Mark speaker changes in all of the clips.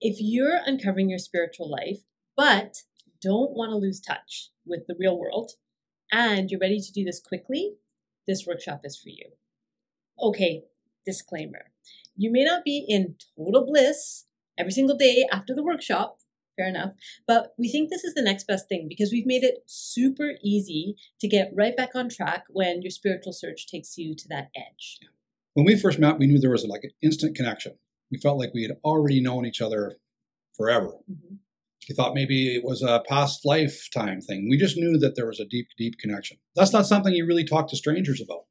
Speaker 1: If you're uncovering your spiritual life, but don't want to lose touch with the real world, and you're ready to do this quickly, this workshop is for you. Okay, disclaimer. You may not be in total bliss every single day after the workshop, fair enough, but we think this is the next best thing because we've made it super easy to get right back on track when your spiritual search takes you to that edge.
Speaker 2: When we first met, we knew there was like an instant connection. We felt like we had already known each other forever. Mm-hmm. We thought maybe it was a past lifetime thing. We just knew that there was a deep, deep connection. That's not something you really talk to strangers about.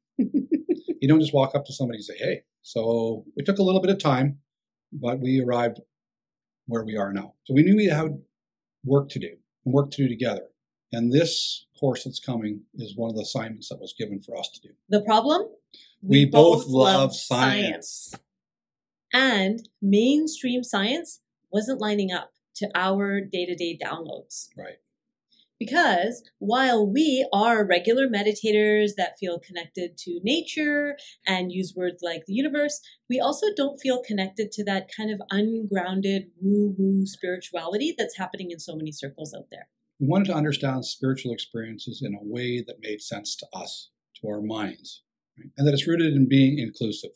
Speaker 2: You don't just walk up to somebody and say, hey. So it took a little bit of time, but we arrived where we are now. So we knew we had work to do and work to do together. And this course that's coming is one of the assignments that was given for us to do.
Speaker 1: The problem?
Speaker 2: We both love science.
Speaker 1: And mainstream science wasn't lining up to our day-to-day downloads.
Speaker 2: Right.
Speaker 1: Because while we are regular meditators that feel connected to nature and use words like the universe, we also don't feel connected to that kind of ungrounded woo-woo spirituality that's happening in so many circles out there.
Speaker 2: We wanted to understand spiritual experiences in a way that made sense to us, to our minds, right? And that it's rooted in being inclusive.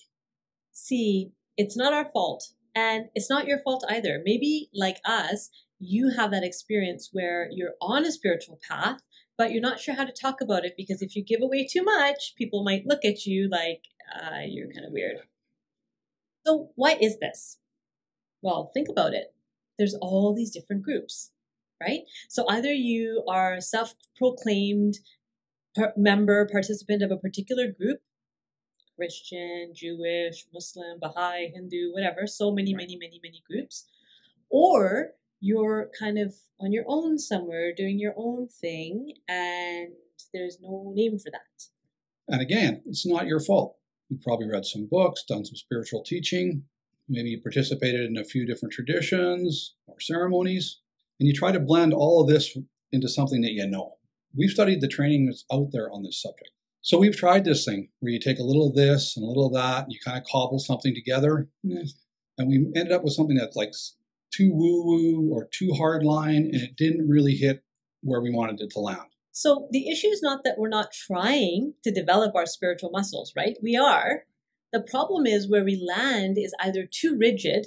Speaker 1: See, it's not our fault, and it's not your fault either. Maybe, like us, you have that experience where you're on a spiritual path, but you're not sure how to talk about it because if you give away too much, people might look at you like you're kind of weird. So why is this? Well, think about it. There's all these different groups, right? So either you are self-proclaimed participant of a particular group, Christian, Jewish, Muslim, Baha'i, Hindu, whatever, so many groups, or you're kind of on your own somewhere doing your own thing and there's no name for that.
Speaker 2: And again, it's not your fault. You've probably read some books, done some spiritual teaching, maybe you participated in a few different traditions or ceremonies, and you try to blend all of this into something that you know. We've studied the training that's out there on this subject. So we've tried this thing where you take a little of this and a little of that, and you kind of cobble something together. And we ended up with something that's like too woo-woo or too hardline, and it didn't really hit where we wanted it to land.
Speaker 1: So the issue is not that we're not trying to develop our spiritual muscles, right? We are. The problem is where we land is either too rigid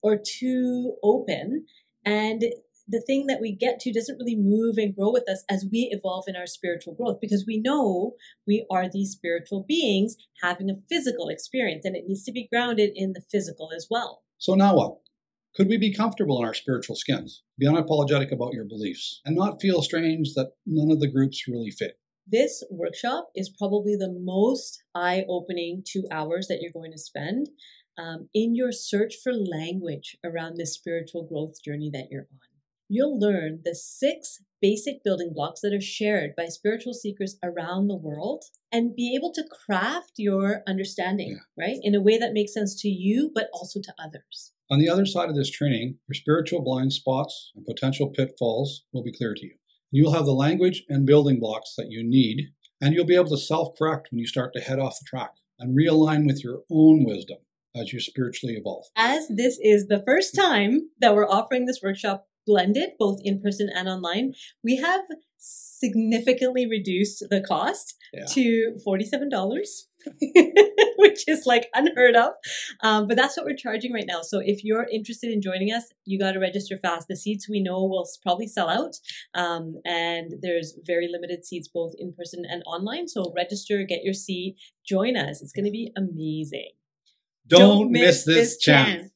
Speaker 1: or too open, and the thing that we get to doesn't really move and grow with us as we evolve in our spiritual growth, because we know we are these spiritual beings having a physical experience, and it needs to be grounded in the physical as well.
Speaker 2: So now what? Could we be comfortable in our spiritual skins, be unapologetic about your beliefs, and not feel strange that none of the groups really fit?
Speaker 1: This workshop is probably the most eye-opening 2 hours that you're going to spend in your search for language around this spiritual growth journey that you're on. You'll learn the 6 basic building blocks that are shared by spiritual seekers around the world and be able to craft your understanding, right, in a way that makes sense to you, but also to others.
Speaker 2: On the other side of this training, your spiritual blind spots and potential pitfalls will be clear to you. You'll have the language and building blocks that you need, and you'll be able to self-correct when you start to head off the track and realign with your own wisdom as you spiritually evolve.
Speaker 1: As this is the first time that we're offering this workshop blended, both in person and online, we have significantly reduced the cost to $47, which is like unheard of. But that's what we're charging right now. So if you're interested in joining us, you got to register fast. The seats we know will probably sell out. And there's very limited seats both in person and online. So register, get your seat, join us. It's going to be amazing.
Speaker 2: Don't miss this chance.